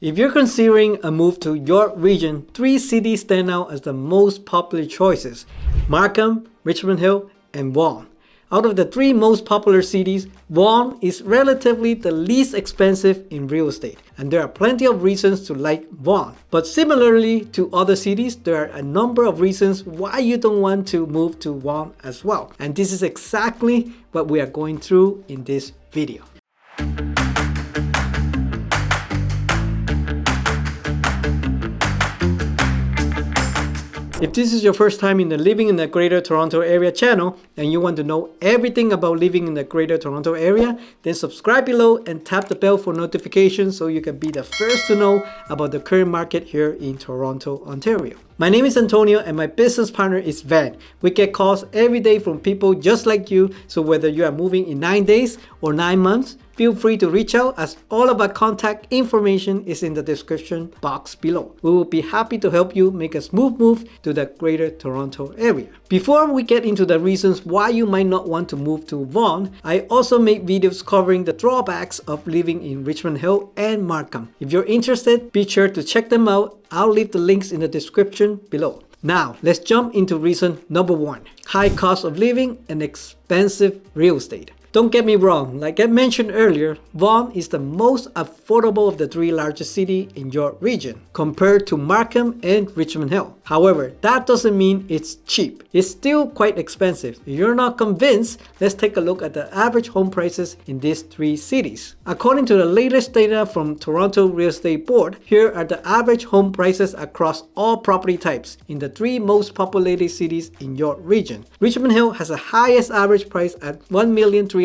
If you're considering a move to your region, 3 cities stand out as the most popular choices: Markham, Richmond Hill, and Vaughan. Out of the 3 most popular cities, Vaughan is relatively the least expensive in real estate, and there are plenty of reasons to like Vaughan. But similarly to other cities, there are a number of reasons why you don't want to move to Vaughan as well. And this is exactly what we are going through in this video. If this is your first time in the Living in the Greater Toronto Area channel and you want to know everything about living in the Greater Toronto Area, then subscribe below and tap the bell for notifications so you can be the first to know about the current market here in Toronto, Ontario. My name is Antonio and my business partner is Van. We get calls every day from people just like you, so whether you are moving in 9 days or 9 months, feel free to reach out as all of our contact information is in the description box below. We will be happy to help you make a smooth move to the Greater Toronto Area. Before we get into the reasons why you might not want to move to Vaughan, I also make videos covering the drawbacks of living in Richmond Hill and Markham. If you're interested, be sure to check them out. I'll leave the links in the description below. Now, let's jump into reason number 1. High cost of living and expensive real estate. Don't get me wrong, like I mentioned earlier, Vaughan is the most affordable of the 3 largest cities in your region, compared to Markham and Richmond Hill. However, that doesn't mean it's cheap. It's still quite expensive. If you're not convinced, let's take a look at the average home prices in these 3 cities. According to the latest data from Toronto Real Estate Board, here are the average home prices across all property types in the 3 most populated cities in your region. Richmond Hill has the highest average price at $1,320,000,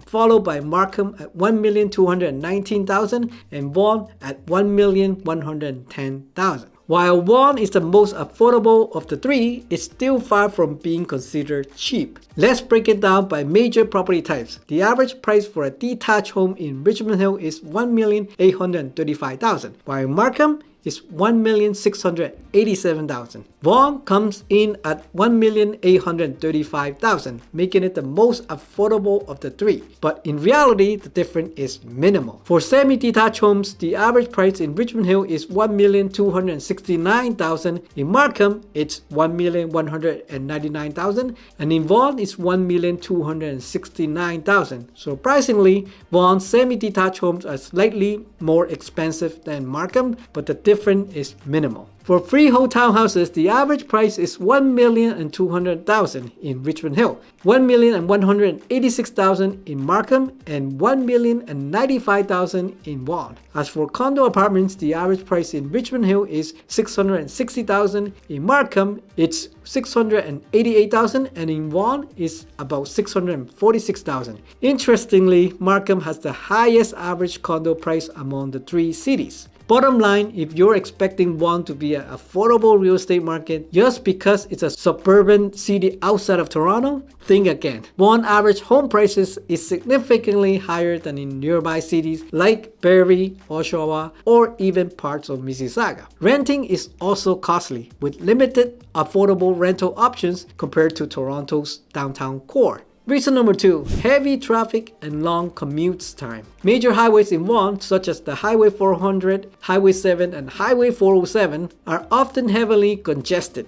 followed by Markham at $1,219,000 and Vaughan at $1,110,000. While Vaughan is the most affordable of the 3, it's still far from being considered cheap. Let's break it down by major property types. The average price for a detached home in Richmond Hill is $1,835,000, while Markham is $1,687,000. Vaughan comes in at $1,835,000, making it the most affordable of the 3. But in reality, the difference is minimal. For semi-detached homes, the average price in Richmond Hill is $1,269,000. In Markham, it's $1,199,000, and in Vaughan, it's $1,269,000. Surprisingly, Vaughan's semi-detached homes are slightly more expensive than Markham, but the difference is minimal. For freehold townhouses, the average price is $1,200,000 in Richmond Hill, $1,186,000 in Markham, and $1,095,000 in Vaughan. As for condo apartments, the average price in Richmond Hill is $660,000. In Markham, it's $688,000, and in Vaughan is about $646,000. Interestingly, Markham has the highest average condo price among the 3 cities. Bottom line, if you're expecting Vaughan to be an affordable real estate market just because it's a suburban city outside of Toronto, think again. Vaughan average home prices is significantly higher than in nearby cities like Barrie, Oshawa, or even parts of Mississauga. Renting is also costly, with limited affordable rental options compared to Toronto's downtown core. Reason number 2, heavy traffic and long commute time. Major highways in Vaughan, such as the Highway 400, Highway 7, and Highway 407, are often heavily congested,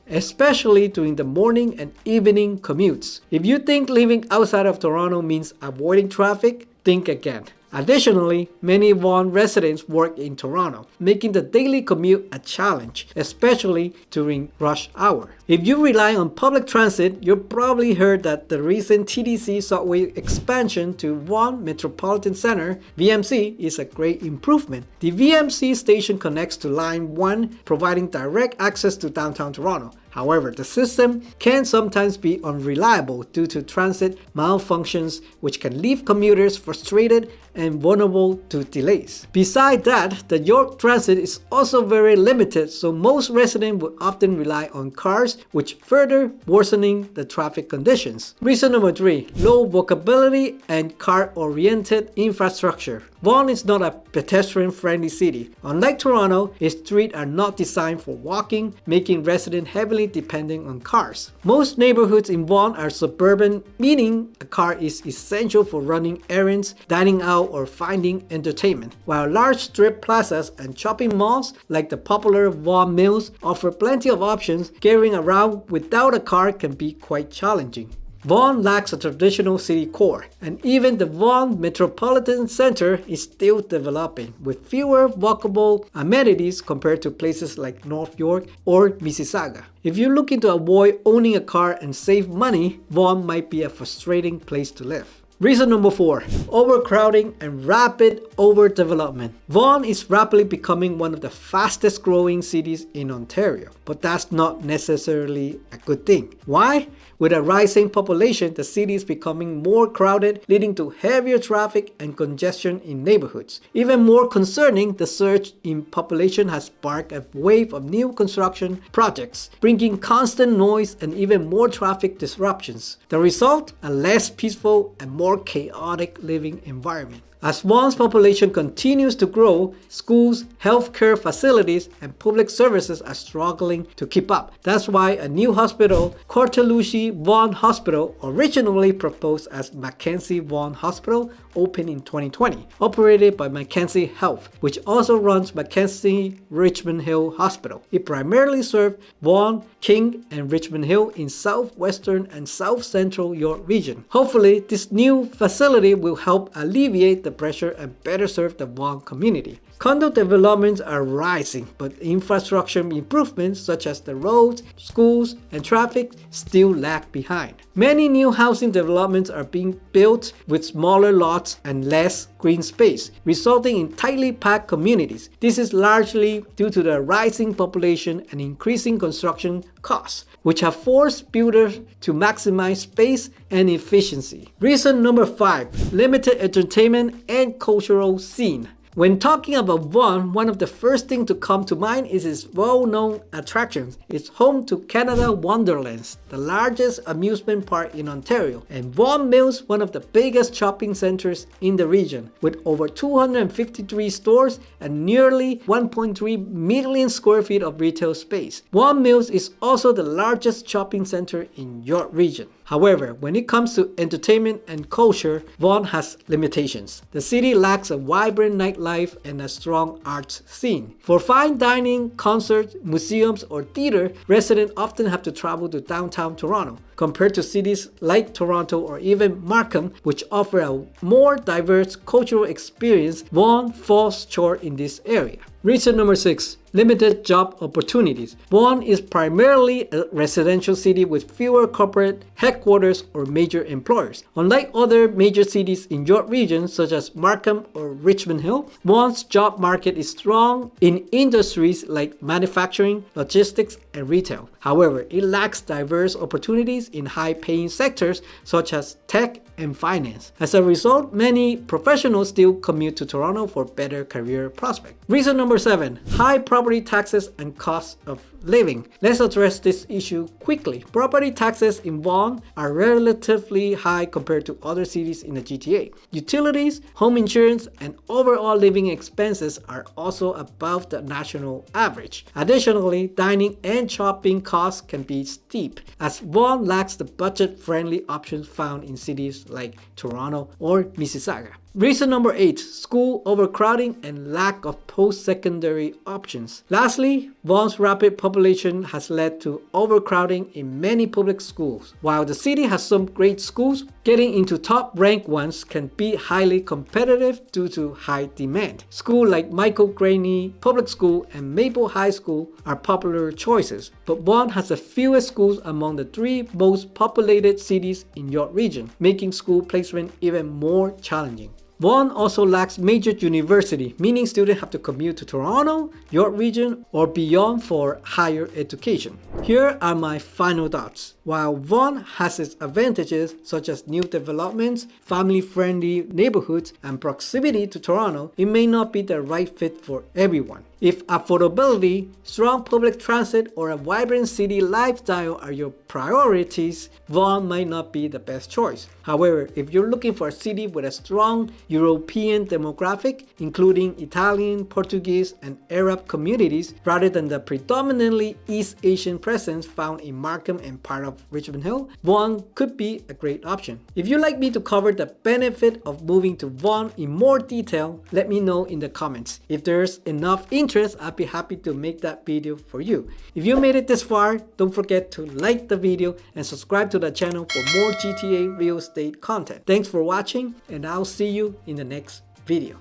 especially during the morning and evening commutes. If you think living outside of Toronto means avoiding traffic, think again. Additionally, many Vaughan residents work in Toronto, making the daily commute a challenge, especially during rush hour. If you rely on public transit, you've probably heard that the recent TTC subway expansion to Vaughan Metropolitan Centre, VMC, is a great improvement. The VMC station connects to Line 1, providing direct access to downtown Toronto. However, the system can sometimes be unreliable due to transit malfunctions, which can leave commuters frustrated and vulnerable to delays. Besides that, the York Transit is also very limited, so most residents would often rely on cars, which further worsening the traffic conditions. Reason number 3, low walkability and car-oriented infrastructure. Vaughan is not a pedestrian-friendly city. Unlike Toronto, its streets are not designed for walking, making residents heavily increasingly depending on cars. Most neighborhoods in Vaughan are suburban, meaning a car is essential for running errands, dining out, or finding entertainment, while large strip plazas and shopping malls like the popular Vaughan Mills offer plenty of options. Getting around without a car can be quite challenging. Vaughan lacks a traditional city core, and even the Vaughan Metropolitan Center is still developing, with fewer walkable amenities compared to places like North York or Mississauga. If you're looking to avoid owning a car and save money, Vaughan might be a frustrating place to live. Reason number 4, overcrowding and rapid overdevelopment. Vaughan is rapidly becoming one of the fastest growing cities in Ontario, but that's not necessarily a good thing. Why? With a rising population, the city is becoming more crowded, leading to heavier traffic and congestion in neighborhoods. Even more concerning, the surge in population has sparked a wave of new construction projects, bringing constant noise and even more traffic disruptions. The result? A less peaceful and more chaotic living environment. As Vaughan's population continues to grow, schools, healthcare facilities, and public services are struggling to keep up. That's why a new hospital, Cortelucci Vaughan Hospital, originally proposed as Mackenzie Vaughan Hospital, opened in 2020, operated by Mackenzie Health, which also runs Mackenzie Richmond Hill Hospital. It primarily served Vaughan, King, and Richmond Hill in southwestern and south central York region. Hopefully, this new facility will help alleviate the pressure and better serve the Vaughan community. Condo developments are rising, but infrastructure improvements such as the roads, schools, and traffic still lag behind. Many new housing developments are being built with smaller lots and less green space, resulting in tightly packed communities. This is largely due to the rising population and increasing construction costs, which have forced builders to maximize space and efficiency. Reason number 5, limited entertainment and cultural scene. When talking about Vaughan, one of the first things to come to mind is its well-known attractions. It's home to Canada Wonderlands, the largest amusement park in Ontario, and Vaughan Mills, one of the biggest shopping centers in the region, with over 253 stores and nearly 1.3 million square feet of retail space. Vaughan Mills is also the largest shopping center in your region. However, when it comes to entertainment and culture, Vaughan has limitations. The city lacks a vibrant nightlife and a strong arts scene. For fine dining, concerts, museums, or theater, residents often have to travel to downtown Toronto, compared to cities like Toronto or even Markham, which offer a more diverse cultural experience. Vaughan falls short in this area. Reason number 6, limited job opportunities. Vaughan is primarily a residential city with fewer corporate headquarters or major employers. Unlike other major cities in your region, such as Markham or Richmond Hill, Vaughan's job market is strong in industries like manufacturing, logistics, and retail. However, it lacks diverse opportunities in high-paying sectors such as tech and finance. As a result, many professionals still commute to Toronto for better career prospects. Reason number 7, high property taxes and cost of living. Let's address this issue quickly. Property taxes in Vaughan are relatively high compared to other cities in the GTA. Utilities, home insurance, and overall living expenses are also above the national average. Additionally, dining and shopping costs can be steep, as Vaughan lacks the budget-friendly options found in cities like Toronto or Mississauga. Reason number 8, school overcrowding and lack of post-secondary options. Lastly, Vaughan's rapid population has led to overcrowding in many public schools. While the city has some great schools, getting into top-ranked ones can be highly competitive due to high demand. Schools like Michael Graney Public School and Maple High School are popular choices, but Vaughan has the fewest schools among the 3 most populated cities in your region, making school placement even more challenging. Vaughan also lacks major university, meaning students have to commute to Toronto, York region, or beyond for higher education. Here are my final thoughts. While Vaughan has its advantages such as new developments, family-friendly neighborhoods, and proximity to Toronto, it may not be the right fit for everyone. If affordability, strong public transit, or a vibrant city lifestyle are your priorities, Vaughan might not be the best choice. However, if you're looking for a city with a strong European demographic, including Italian, Portuguese, and Arab communities, rather than the predominantly East Asian presence found in Markham and part of Richmond Hill, Vaughan could be a great option. If you'd like me to cover the benefit of moving to Vaughan in more detail, let me know in the comments. If there's enough interest, I'd be happy to make that video for you. If you made it this far, don't forget to like the video and subscribe to the channel for more GTA real estate content. Thanks for watching, and I'll see you in the next video.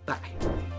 Bye.